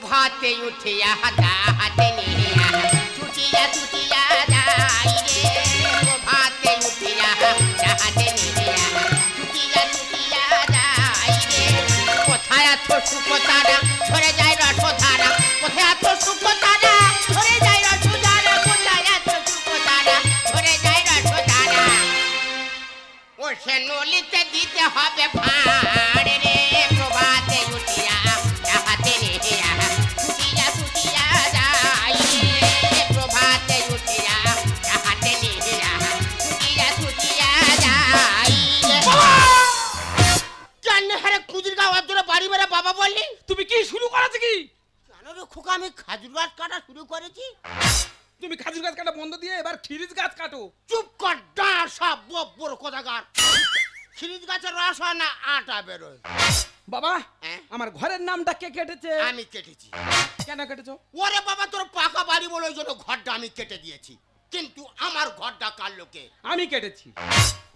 প্রভাতে উঠিয়া হাতে নিয়া ছুটিয়া ছুটিয়া যাই রে প্রভাতে উঠিয়া হাতে নিয়া ছুটিয়া ছুটিয়া যাই রে কোথায় এত সুখতারা ঝরে যায় রসধারা কোথায় এত সুখতারা ঝরে যায় রসধারা কোথায় এত সুখতারা ঝরে যায় রসধারা ও সে নলিতে দিতে হবে ভাড় রে প্রভাতে উঠিয়া হাতে নিয়া ছুটিয়া ছুটিয়া যাই রে প্রভাতে উঠিয়া হাতে নিয়া ছুটিয়া ছুটিয়া যাই জানি হারে কুজির গাও তোরা বাড়ি বেড়া বাবা বললি তুমি কি শুরু করেছো কি? জানো রে খোকা আমি খাজুর গাছ কাটা শুরু করেছি। তুমি খাজুর গাছ কাটা বন্ধ দিয়ে এবার খিরিজ গাছ কাটো। চুপ কর ডাঁড় সব বড় কোথাকার খিরিজ গাছের রস হয় না আটা বেরোয়। বাবা আমার ঘরের নামটা কে কেটেছে? আমি কেটেছি। কেন কেটেছো? ওরে বাবা তোর পাকা বাড়ি বলে ওই জন্য ঘরটা আমি কেটে দিয়েছি, কিন্তু আমার ঘরটা কাটলো কে? আমি কেটেছি।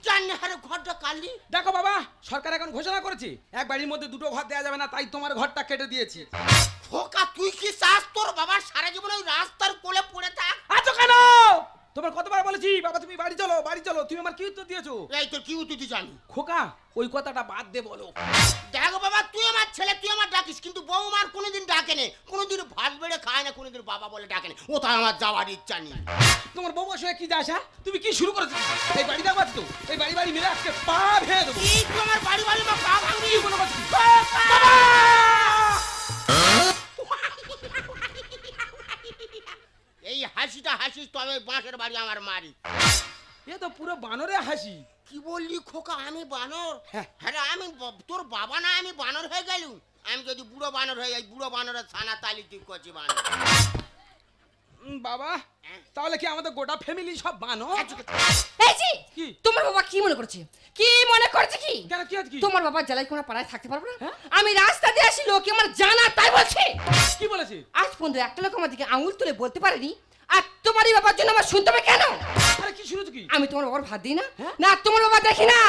জানি হারে ঘরটা কাটলি? দেখো বাবা সরকার এখন ঘোষণা করেছে এক বাড়ির মধ্যে দুটো ঘর দেওয়া যাবে না, তাই তোমার ঘরটা কেটে দিয়েছি। খোকা তুই কি চাস তোর বাবা সারা জীবন ওই রাস্তার কোলে পড়ে থাক? আছো কেন? তোমার কতবার বলেছি বাবা তুমি বাড়ি চলো বাড়ি চলো, তুমি আমার কি উত্তর দিয়েছো? এই তোর কি উত্তর জানি? খোকা ওই কথাটা বাদ দে বলো। দেখো বাবা তুই আমার ছেলে তুই আমার ডাকিস, কিন্তু বৌমার কোনোদিন ডাকে নে, কোনোদিন ভাত বেড়ে খায় না, কোনোদিন বাবা বলে ডাকে না। ও তাই আমার যাওয়ার ইচ্ছা নেই। তোমার বৌমার সঙ্গে কি যাস? তুমি কি শুরু করেছো? এই বাড়ি দেখো তো, এই বাড়ি বাড়ি মিলে আজকে পা ভেঙে দেবো। এই তুই আমার বাড়ি বাড়ি মা পা ভাঙবি কোনো কথা? এই হাসিটা হাসিস তবে বাঁশের বাড়ি আমার মারি। এ তো পুরো বানরে হাসি। কি বললি খোকা আমি বানর? হ্যাঁ আমি তোর বাবা না আমি বানর হয়ে গেলুম? আমি যদি বুড়ো বানর হয়ে যাই বুড়ো বানরের ছানা তালি তুই করছি বানর। বাবা তাহলে কি আমাদের গোটা ফ্যামিলি সব বানর? এই জি কি তোমার বাবা কি মনে করছে? কি মনে করছে কি? কেন কি আছে কি? তোমার বাবা জ্বালাই কোনা পাড়ায় থাকতে পারবে না? আমি রাস্তা দিয়ে আসি লোকে আমার জানা তাই বলছে। কি বলেছে? আজ পর্যন্ত একটা লোক আমার দিকে আঙুল তুলে বলতে পারেনি আর তোমারই বাবার জন্য আমার শুনতে হবে কেন? আরে কি শুনেছো কি? আমি তোমার বাবার ভাত দিই না, না তোমার বাবা দেখি না।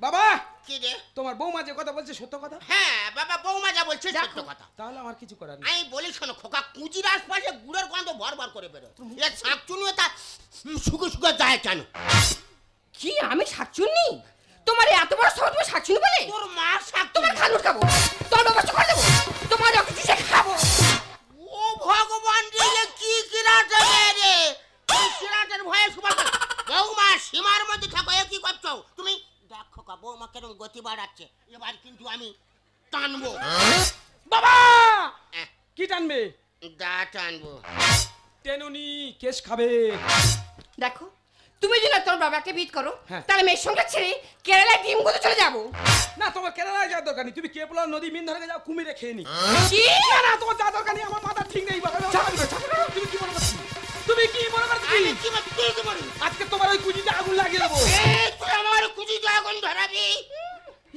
বাবা কি রে? তোমার বৌমা যে কথা বলছে সত্য কথা? হ্যাঁ বাবা বৌমা যা বলছে সত্য কথা। তাহলে আমার কিছু করার নেই। আমি বলি শোনো খোকা কুজির আশপাশে গুড়ের গন্ধ ভরভর করে বেরোয়, এ শাকচুনিও তা শুকে শুকে যায় কেন? কি আমি শাকচুন্নি? তোমার এত বড় সাহস তুমি শাকচুন্নি বলে? তোর মা শাক তোমার খালুট খাবো, তোমার বাবা চোখ দেবো, তোমার কিছু সে খাবো। ও ভগবান রে কি কিরাটা রে, এই কিরাটার ভয়ে সুবার বৌমা সীমার মধ্যে থাকো। এ কি করছো তুমি? দেখো কা বৌমা কেন গতি বাড়াচ্ছে, এবার কিন্তু আমি টানবো। বাবা কি টানবে? দা টানবো। টেনুনি কেস খাবে। দেখো তুমি যদি তোর বাবাকে বিট করো তাহলে মেয়ের সঙ্গে ছেড়ে কেরালায় ডিম গুঁতো চলে যাবো। না তোমার কেরালায় যাওয়ার দরকার নেই, তুমি কেপলা নদী মিন ধরে যাও কুমিরে খেয়ে নি। কি না না তোমার যাওয়ার দরকার নেই, আমার মাথা ঠিক নেই বাবা। তুমি কি মনে করছো? তুমি কি মনে করছো? আমি কি বলি? আজকে তোমার ওই কুজিতে আগুন লাগিয়ে দেবো। এই তুই আমার কুজিতে আগুন ধরাবি?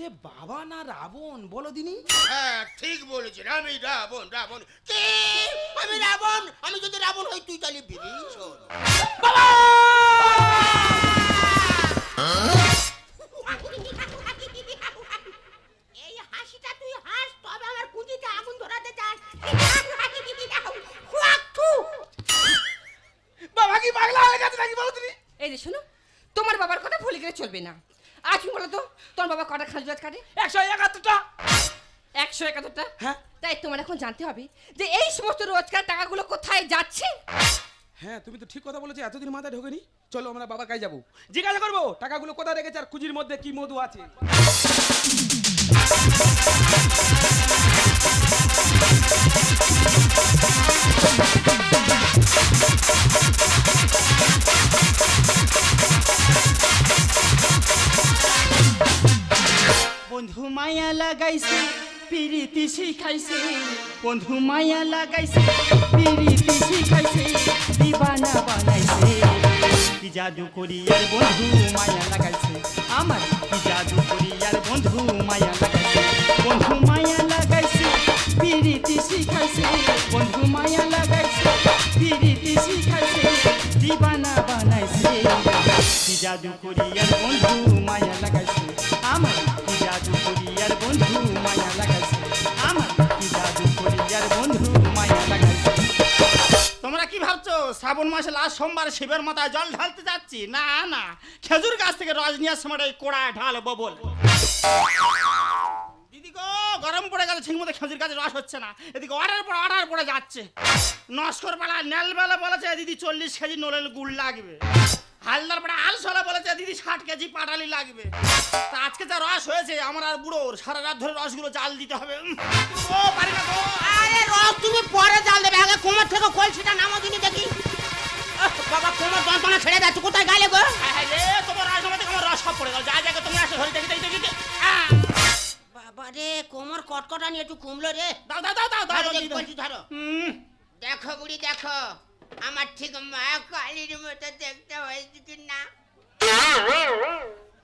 এ বাবা না রাবণ বলো দিনি? হ্যাঁ ঠিক বলেছেন, আমি রাবণ। রাবণ কি? আমি রাবণ? আমি যদি রাবণ হই তুই তাহলে বিভীষণ। বাবা এই হাসিটা তুই হাস তবে আমার কুজিতে আগুন ধরাতে চাস? বাবা কি পাগলা হয়ে গেছে নাকি বলো দিনি? এই যে শোনো তোমার বাবার কথা ভুলে গেলে চলবে না। আজ তুমি বলো তো তোমার বাবা কটা খাজু গাছ কাটে? 171টা। 171টা? হ্যাঁ। তাই তোমার এখন জানতে হবে যে এই সমস্ত রোজকার টাকাগুলো কোথায় যাচ্ছে। হ্যাঁ তুমি তো ঠিক কথা বলেছো, এতদিন মাথায় ঢোকেনি। চলো আমরা বাবার কাছে যাবো, জিজ্ঞাসা করবো টাকাগুলো কোথায় রেখেছে আর কুজির মধ্যে কি মধু আছে। বন্ধু মায়া লাগাইছে পিরিতি শিখাইছে, বন্ধু মায়া লাগাইছে পিরিতি শিখাইছে, দিবানা বানাইছে। কি জাদু করি আর বন্ধু মায়া লাগাইছে আমার, কি জাদু করি আর বন্ধু মায়া লাগাইছে। বন্ধু মায়া লাগাইছে পিরিতি শিখাইছে, বন্ধু মায়া লাগাইছে পিরিতি শিখাইছে, দিবানা বানাইছে। কি জাদু করি আর বন্ধু মায়া লাগাইছে আমার, কি জাদু করি আর বন্ধু মায়া লাগাইছে আমার, কি জাদু করি আর বন্ধু শ্রাবণ মাসে লাস্ট সোমবার শিবের মাথায় জল ঢালতে যাচ্ছি, না না খেজুর গাছ থেকে রস নিয়ে সময় এই কোড়ায় ঢালবো বলে। দিদি গো গরম পড়ে গেছে, ঠিক মতো খেজুর গাছের রস হচ্ছে না, এদিকে অর্ডার পড়ে যাচ্ছে। নস্কর বেলা নেল বেলা বলেছে দিদি 40 কেজি নলেল গুড় লাগবে। হালদার পাড়া আলসলা বলেছে দিদি 60 কেজি পাটালি লাগবে। তা আজকে যা রস হয়েছে আমার আর বুড়োর সারা রাত ধরে রসগুলো জাল দিতে হবে। ও পারি না গো। আরে রস তুমি পরে জাল দেবে, আগে কোমর থেকে কলসিটা নামো দিনি দেখি। বাবা কোমর যন্ত্রণা ছেড়ে যাচ্ছে, কোথায় গেলে গো? তোমার রস থেকে আমার রস সব পড়ে গেল, যা জায়গা তুমি আসো ধরে দেখি। বাবা রে কোমর কটকটা নিয়ে একটু কমলো রে। দাও দাও দাও দাও দাও বলছি ধরো। দেখো বুড়ি দেখো, আমার ঠিক মা কালীর মতো দেখতে হয়েছে কি না?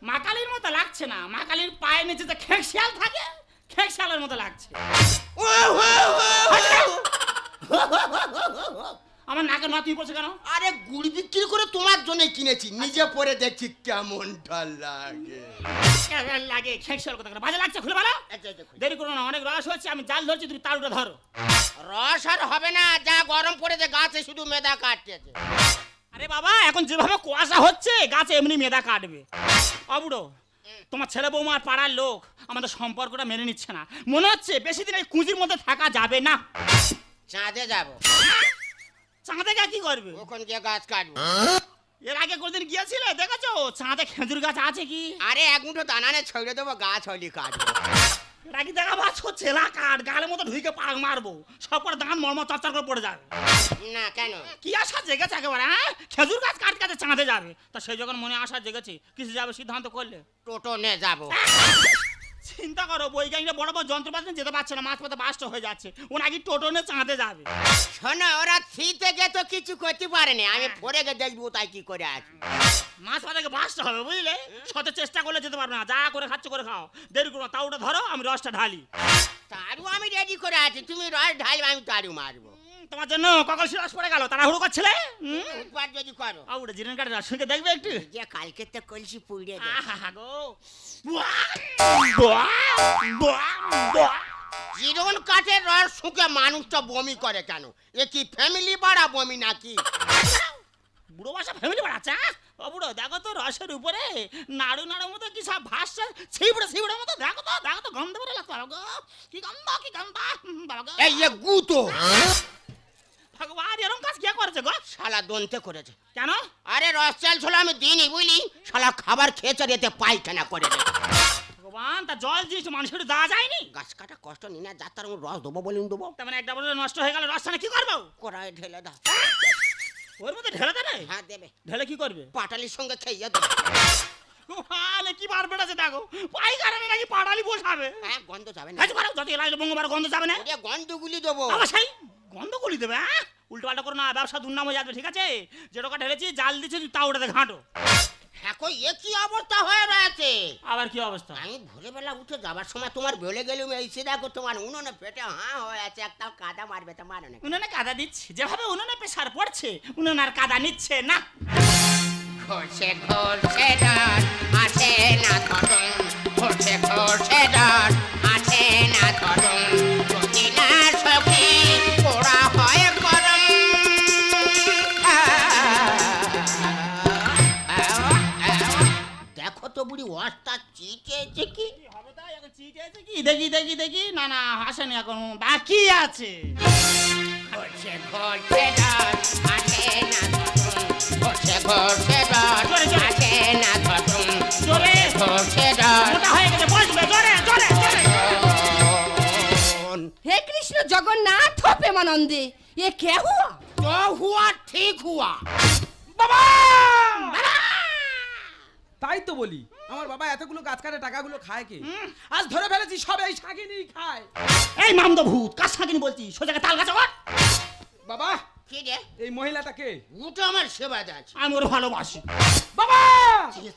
মা কালীর মতো লাগছে না, মা কালীর পায়ের নিচে যে খেকশিয়াল থাকে খেকশিয়ালের মতো লাগছে। আমার নাকে নতুন পড়ছে কেন? আরে গুড় বিক্রি করে তোমার জন্য কিনেছি, নিজে পরে দেখছি কেমনটা লাগে। কেমন লাগে খেকশিয়াল কথা বাজে লাগছে, খুলে বলো। দেরি করো না, অনেক রস হচ্ছে, আমি জাল ধরছি, তুমি তালুটা ধরো। রস আর হবে না, যা গরম পড়েছে গাছে শুধু মেদা কাটতেছে। আরে বাবা এখন যেভাবে কুয়াশা হচ্ছে গাছে এমনি মেদা কাটবে। অবুড়ো তোমার ছেলে বৌমা আর পাড়ার লোক আমাদের সম্পর্কটা মেনে নিচ্ছে না, মনে হচ্ছে বেশি দিন এই কুঁজির মধ্যে থাকা যাবে না। চাঁদে যাবো। চাঁদে গিয়ে কি করবে? ওখানে গিয়ে গাছ কাটবো। এর আগে কোনদিন গিয়েছিলে দেখেছো চাঁদে খেজুর গাছ আছে কি? আরে এক মুঠো দানা নে ছড়িয়ে দেবো, গাছ হলি কাটবো। রাখি দেখা পাচ্ছ ছেলা কাঠ গালের মতো ঢুকে পাক মারবো, সব করে দাঁত মর্মর চরচর করে পড়ে যাবে। না কেন? কি আশা জেগেছে একেবারে? হ্যাঁ খেজুর গাছ কাটতে চাঁদে যাবে, তা সেই যখন মনে আশা জেগেছে কিসে যাবে সিদ্ধান্ত করলে? টোটো নে যাবো। চিন্তা করো বৈজ্ঞানিকরা বড় বড় যন্ত্রপাতি নিয়ে যেতে পারছে না, মাছ পথে বাস্ট হয়ে যাচ্ছে, ও নাকি টোটো নিয়ে চাঁদে যাবে। শোনো ওরা থ্রিতে গে তো কিছু করতে পারেনি, আমি ফোরে গে দেখবো তাই কি করে আছে। মাছ পথে বাস্ট হবে বুঝলে, শত চেষ্টা করলে যেতে পারবে না, যা করে খাচ্ছ করে খাও, দেরি করো না, তাওটা ধরো আমি রসটা ঢালি। তারও আমি রেডি করে আছি, তুমি রস ঢালবে আমি তারও মারবো। তোমার জন্য ককল রস পড়ে গেল, তারা হুড়ো করছিলে। উৎপাদ যদি করো ওটা জিরেন কাটে রস শুনকে দেখবে একটু। যে কালকে তো কলসি পুড়ে আহা গো জিরন কাঠের রস শুকে মানুষটা বমি করে কেন? এ কি ফ্যামিলি বাড়া বমি নাকি? বুড়ো বাসা ফ্যামিলি বাড়াচ্ছে। ও বুড়ো দেখো তো রসের উপরে নাড়ু নাড়ুর মতো কি সব ভাসছে, ছিবড়ে মতো, দেখো তো গন্ধ বেরো লাগতো। বাবা গো কি গন্ধ বাবা গো। এই গুতো ভগবান এরকম কাজ কে করেছে গো? শালা দন্তে করেছে। কেন? আরে রস চাল ছিল আমি দিইনি বুঝলি, শালা খাবার খেয়েছে এতে পায়খানা করে দে। ভগবান তা জল জিনিস মানুষের দেওয়া যায়নি? গাছ কাটা কষ্ট নি না, যাত্রার রস দেবো বলুন দেবো। তার মানে একটা বছর নষ্ট হয়ে গেল, রসটা কি করবো? কড়াই ঢেলে দাও। ওর মধ্যে ঢেলে দেবে? হ্যাঁ দেবে। ঢেলে কি করবে? পাটালির সঙ্গে খেয়ে দেবে। ওখানে কি বার বেড়াচ্ছে দেখো, পাইকারে নাকি পাটালি বসাবে। হ্যাঁ গন্ধ যাবে না। যত এলাইলে বঙ্গবার গন্ধ যাবে না। গন্ধগুলি দেবো। আবার সেই গন্ধ গুলি দেবে? হ্যাঁ উল্টো পাল্টা করো না, ব্যবসা দুর্নাম হয়ে যাবে। ঠিক আছে যে টাকা ঢেলেছি জাল দিচ্ছি তা ওটাতে ঘাঁটো। হ্যাঁ কই এ কি অবস্থা হয়ে রয়েছে? আবার কি অবস্থা? আমি ভোরবেলা উঠে যাবার সময় তোমার বলে গেলুম এসে দেখো তোমার উনুনে পেটে হয়ে আছে, একটা কাদা মারবে তা মারো না। উনুনে কাদা দিচ্ছে, যেভাবে উনুনে প্রেসার পড়ছে উনুনে আর কাদা নিচ্ছে না। ঘষে ডাল আছে না ধরুন, ঘষে ডাল আছে না ধরুন, যদি না সখী পোড়া হয় গরম। দেখো তো বুড়ি ওয়াজটা চিটেছে কি? হবে তাই এখন চিটেছে কি? দেখি না হাসেনি, এখন বাকি আছে। ঘষে ডাল আছে না ধরুন, ঘষে ডাল আছে না ধরুন, জোরে ঘষে ডাল। মোটা হয়ে গেছে, বসবে জোরে। हे कृष्ण जगन्नाथ प्रेमानंदे, ये क्या हुआ? जो हुआ ठीक हुआ। বাবা তাই তো বলি, আমার বাবা এতগুলো গাছ কাটে টাকাগুলো খায় কে? আজ ধরে ফেলেছি সব এই শাকিনি খায়। এই মামদো ভূত কাজ থাকিনি বলছি, সোজা তাল গাছ। বাবা কি রে? এই মহিলাটা কে? উঠে আমার সেবা যাচ্ছে। আমি ওর ভালোবাসি। বাবা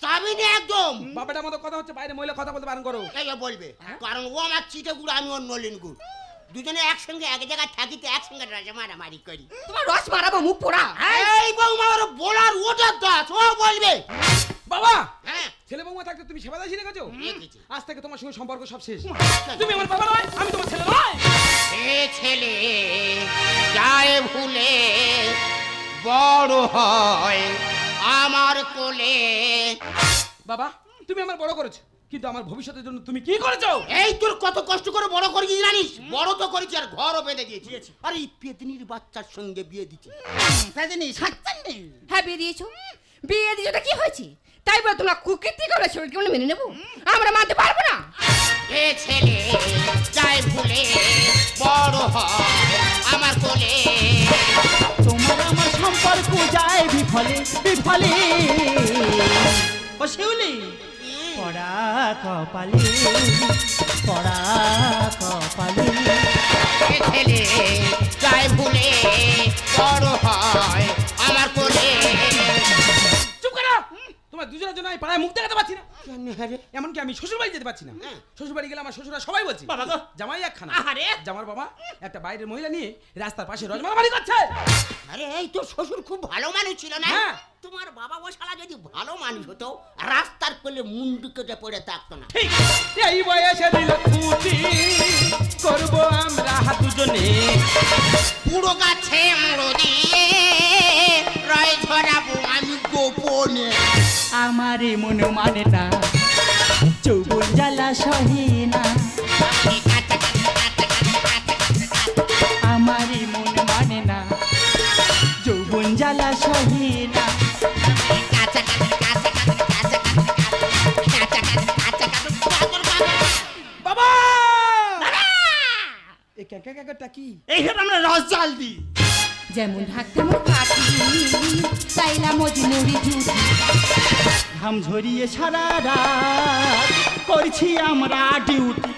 চাবি নে একদম। বাবাটার মতো কথা হচ্ছে, বাইরে মহিলা কথা বলতে বারণ করো। এই বলবে কারণ ও আমার চিটে গুড়, আমি ওর নলিন গুড়, দুজনে একসঙ্গে এক জায়গায় থাকিতে একসঙ্গে রাজা মারামারি করি। তোমার রস মারাবো মুখ পোড়া। এই বৌমা ওর বলার ওটার দাস, ও বলবে। বাবা হ্যাঁ ছেলে বৌমা থাকতে তুমি সেবা দাসী রেখেছো? রেখেছি। আজ থেকে তোমার সঙ্গে সম্পর্ক সব শেষ। তুমি আমার বাবা নয়, আমি তোমার ছেলে নয়। এ ছেলে যায় ভুলে বড় হয় আমার কোলে। বাবা তুমি আমার বড় করেছো, কিন্তু আমার ভবিষ্যতের জন্য তুমি কি করেছো? এই তোর কত কষ্ট করে বড় করেছি জানিস? বড় তো করেছি আর ঘরও বেঁধে দিয়েছি। আর এই পেতনির বাচ্চার সঙ্গে বিয়ে দিচ্ছি। পেতনি সাচ্চান নেই। হ্যাঁ বিয়ে দিয়েছো, বিয়ে দিয়েছোটা কি হয়েছে? তাই বলে তোমরা কুকীর্তি করে শরীরকে আমরা মেনে নেবো? আমরা মানতে পারবো না। এ ছেলে যায় ভুলে বড় হয় আমার কোলে। তোমার আমার সম্পর্ক যায় বিফলে বিফলে। ও শিউলি পড়া কপালে, পড়া কপালে। এ ছেলে যায় ভুলে বড় হয় আমার কোলে। চুপ করো, তোমার দুজনের জন্য আমি পাড়ায় মুখ দেখাতে পারছি না। এমনকি আমি শ্বশুর বাড়ি যেতে পারছি না। শ্বশুর বাড়ি গেলে আমার শ্বশুরা সবাই বলছে বাবা গো, জামাই একখানা। আহারে জামার বাবা একটা বাইরের মহিলা নিয়ে রাস্তার পাশে রজমালামারি করছে। আরে এই তোর শ্বশুর খুব ভালো মানুষ ছিল না? হ্যাঁ। তোমার বাবা ও শালা যদি ভালো মানুষ হতো রাস্তার কোলে মুন্ডু কেটে পড়ে থাকতো না। ঠিক এই বয়সে দিল খুঁটি করবো আমরা দুজনে। পুরো গাছে মুড়ো দিয়ে রয় ধরাবো আমি গোপনে। আমারে মন মানে না, চৌবন জ্বালা সহে না। আমারে মন মানে না, যৌবন জ্বালা সহে না। বাবা এই ক্যাকা ক্যাকাটা কি? এইভাবে আমরা রস জাল দিই। যেমন ঢাক তেমন কাঠি, চাইলা মজনুরি জুটি। ঘাম ঝরিয়ে সারা রাত করছি আমরা ডিউটি।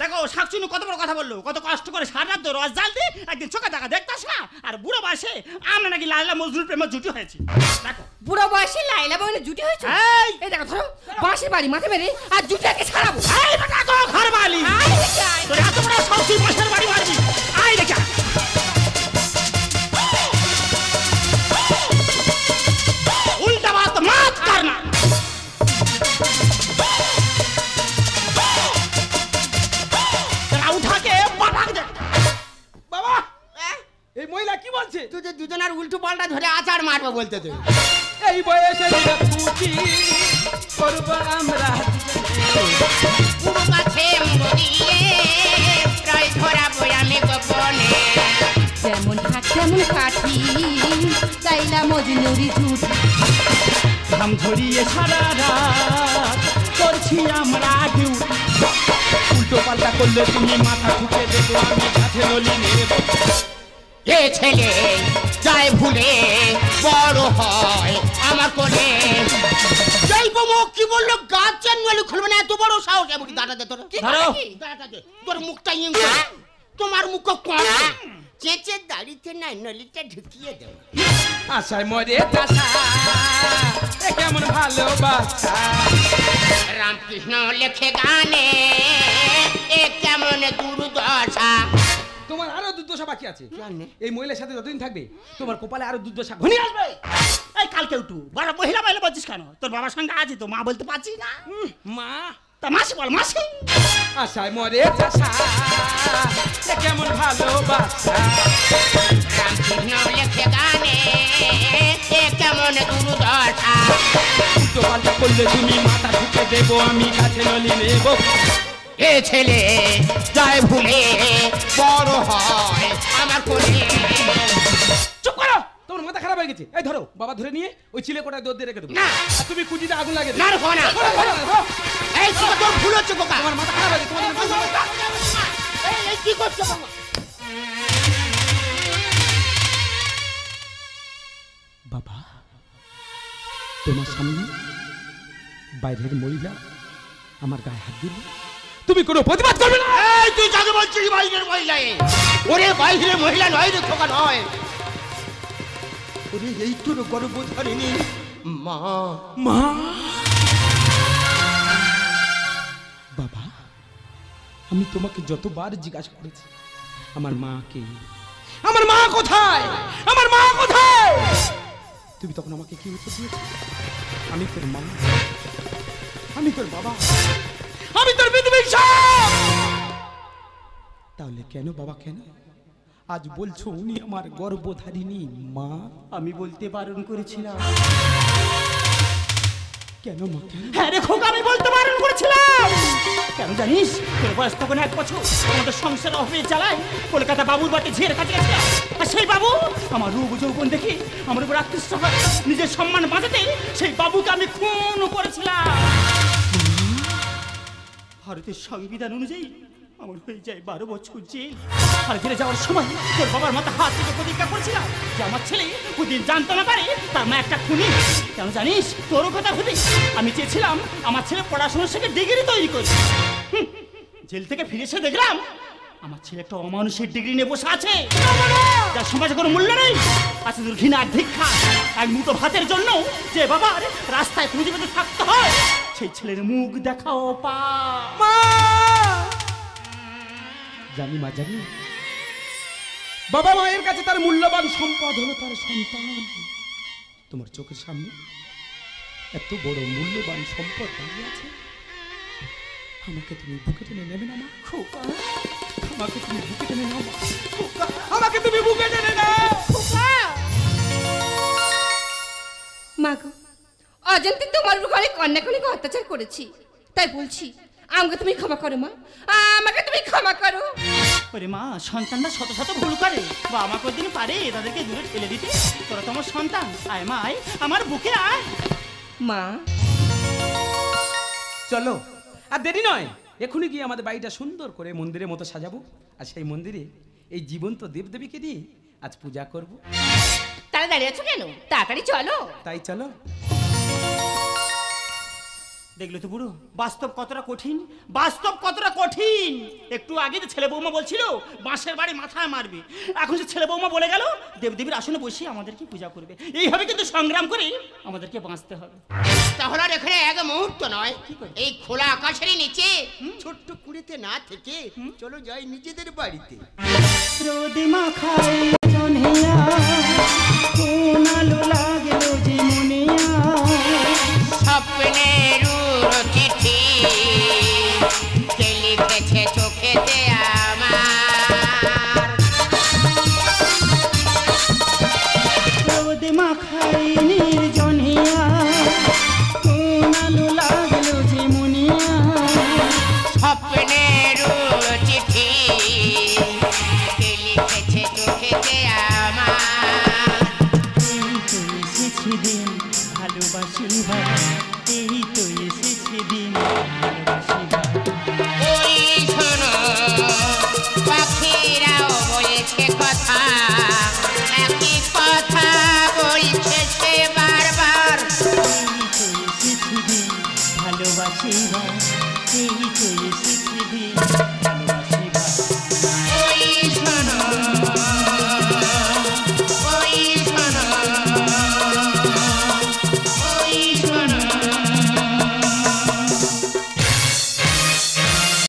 দেখো শাকচুনি কত বড় কথা বললো, কত কষ্ট করে সারা রাত রস জাল দিই, একদিন চোখে দেখা দেখতাস না। আর বুড়ো বয়সে আমরা নাকি লাইলা মজনুর প্রেমে জুটি হয়েছি। দেখো বুড়ো বয়সে লাইলা বউনে জুটি হয়েছে। এই! এই দেখো ধরো বাঁশের বাড়ি মাথা মেরে আর জুটিটাকে ছাড়াবো। এই বেটা গো ঘর বালি, আয় দেখি আয়। তোর এত বড় সবজি মাছের বাড়ি মারবি। আয় দেখা উল্টা বাত মাত কর না। তোরা উঠাকে পাঠাক দে। বাবা এই মহিলা কি বলছে? তুই দুজনের উল্টো পাল্টা ধরে আচার মারবো বলতে তুই। এই বয়সে দিল খুঁটি করবো আমরা দুজনে। পুরো গাছে মুড়ো দিয়ে রয় ধরাবো আমি গোপনে। যেমন ঢাক তেমন কাঠি, চাইলা মজনুরি জুটি। ঘাম ঝরিয়ে সারা রাত করছি আমরা ডিউটি। উল্টো পাল্টা করলে তুমি মাথা ঠুকে দেবো আমি কাছে নলি নেব। এ ছেলে যায় ভুলে বড় হয় আমার কোলে। জয় বমো কি বললো? গাছের নলি খুলবে না, এত বড় সাহস? এমন দাঁড়া দে তোর, কি ধরো। করে কি? দাঁড়া দে তোর মুখটা ইং কর। তোমার মুখ কম চেঁচে দাড়িতে নাই নলিটা ঢুকিয়ে দেব। আশায় মরে চাষা এ কেমন ভালোবাসা। রামকৃষ্ণ লেখে গানে এ কেমন দুর্দশা। তোমার আরো দুর্দশা বাকি আছে। জানে? এই মহিলার সাথে যতদিন থাকবে তোমার কপালে আরো দুর্দশা ঘনিয়ে আসবে। এই কালকে উঠু বড় মহিলা মহিলা বলছিস কেন? তোর বাবার সঙ্গে আছি তো মা বলতে পারছি না। মা তা মাসি বল মাসি। আশায় মরে চাষা এ কেমন ভালোবাসা। রামকৃষ্ণ লেখে গানে এ কেমন দুর্দশা। উল্টো পাল্টা করলে তুমি মাথা ঠুকে দেবো আমি কাছে নলি নেব। এ ছেলে যায় ভুলে বড় হয় আমার কোলে। চুপ করো, তোমার মাথা খারাপ হয়ে গেছে। এই ধরো বাবা ধরে নিয়ে ওই চিলে কোটায় দৌড় দিয়ে রেখে দেবো। না। আর তুমি কুজিতে আগুন লাগে না রে, হয় না। এই ছেলে তোর ভুল হচ্ছে বোকা। তোমার মাথা খারাপ হয়ে গেছে। এই কি করছো বাবা? বাবা তোমার সামনে বাইরের মহিলা আমার গায়ে হাত দিল, তুমি কোনো প্রতিবাদ করবে না? এই তুই যাকে বলছিস বাইরের মহিলা? ওরে বাইরের মহিলা নয় রে খোকা, নয়। ওরে এই তোর গর্ভধারিণী মা। মা বাবা আমি তোমাকে যতবার জিজ্ঞাসা করেছি আমার মা কে, আমার মা কোথায়, আমার মা কোথায়, তুমি তখন আমাকে কি উত্তর দিয়েছো? আমি তোর মা, আমি তোর বাবা, আমি তোর বিধবা। তাহলে কেন বাবা, কেন আজ বলছো উনি আমার গর্ভধারিণী মা? আমি বলতে বারণ করেছিলাম। কেন মা? হ্যাঁ রে খোকা, আমি বলতে বারণ করেছিলাম। কেন জানিস? তোর বয়স তখন 1 বছর। আমাদের সংসার অফিস জ্বালায় কলকাতা বাবুর বাড়িতে ঝিয়ের কাছে গেছিলাম। আর সেই বাবু আমার রূপ যৌবন দেখে আমার উপর আকৃষ্ট হয়। নিজের সম্মান বাঁচাতে সেই বাবুকে আমি খুন করেছিলাম। ভারতের সংবিধান অনুযায়ী আমার হয়ে যায় 12 বছর জেল। আর ফিরে যাওয়ার সময় তোর বাবার মাথা হাত থেকে প্রতিজ্ঞা করেছিলাম যে আমার ছেলে কোনদিন জানতে না পারে তার মা একটা খুনি। কেন জানিস? তোরও কথা ভেবে আমি চেয়েছিলাম আমার ছেলে পড়াশোনা শিখে ডিগ্রি তৈরি করি। জেল থেকে ফিরে এসে দেখলাম আমার ছেলে একটা অমানুষের ডিগ্রি নিয়ে বসে আছে, যার সমাজে কোনো মূল্য নেই। আছে তোর ঘৃণার ধিক্ষা। এক মুঠো ভাতের জন্য যে বাবার রাস্তায় প্রতিবাদ থাকতে হয়, সেই ছেলের মুখ দেখাও পা। জানি মা, জানি বাবা মায়ের কাছে তার মূল্যবান সম্পদ হলো তার সন্তান। তোমার চোখের সামনে এত বড় মূল্যবান সম্পদ দাঁড়িয়ে আছে, আমাকে তুমি বুকে টেনে নেবে না মা? খোকা, আমাকে তুমি বুকে টেনে নাও মা। খোকা, আমাকে তুমি বুকে টেনে নাও। খোকা, মা গো, অজান্তে তোমার উপর অনেক অনেক অত্যাচার করেছি, তাই বলছি আমাকে তুমি ক্ষমা করো মা, আমাকে তুমি ক্ষমা করো। ওরে মা, সন্তানরা শত শত ভুল করে, বাবা মা কোনদিন পারে তাদেরকে দূরে ঠেলে দিতে? তোরা তো আমার সন্তান, আয় মা আয়, আমার বুকে আয়। মা চলো, আর দেরি নয়, এখনই গিয়ে আমাদের বাড়িটা সুন্দর করে মন্দিরের মতো সাজাবো। আর সেই মন্দিরে এই জীবন্ত দেবদেবীকে দিয়ে আজ পূজা করব। তাহলে দাঁড়িয়ে আছো কেন? তাড়াতাড়ি চলো। তাই চলো। দেখলো তো বুড়ো, বাস্তব কতটা কঠিন, বাস্তব কতটা কঠিন। একটু আগে তো ছেলে বৌমা বলছিল বাঁশের বাড়ি মাথায় মারবে, এখন যে ছেলে বৌমা বলে গেল দেবদেবীর আসনে বসে আমাদেরকে পূজা করবে। এইভাবে কিন্তু সংগ্রাম করে আমাদেরকে বাঁচতে হবে। তাহলে আর এখানে এক মুহূর্ত নয়, এই খোলা আকাশের নিচে ছোট্ট কুড়িতে না থেকে চলো যাই নিজেদের বাড়িতে। রোদে মাখায় জনেয়া, কোন আলো লাগলো যে মনেয়া, স্বপ্নের চিঠি কে লিখেছে চোখেতে আমার। রোদে মাখায় নির্জনিয়া, কোন আলো লাগলো যে মনিয়া, স্বপ্নের চিঠি কে লিখেছে চোখেতে আমার। এই তো এসেছে দিন ভালোবাসিবার, এই তো এসেছে দিন ভালোবাসিবার। ওই শোনো পাখিরাও বলেছে কথা, একই কথা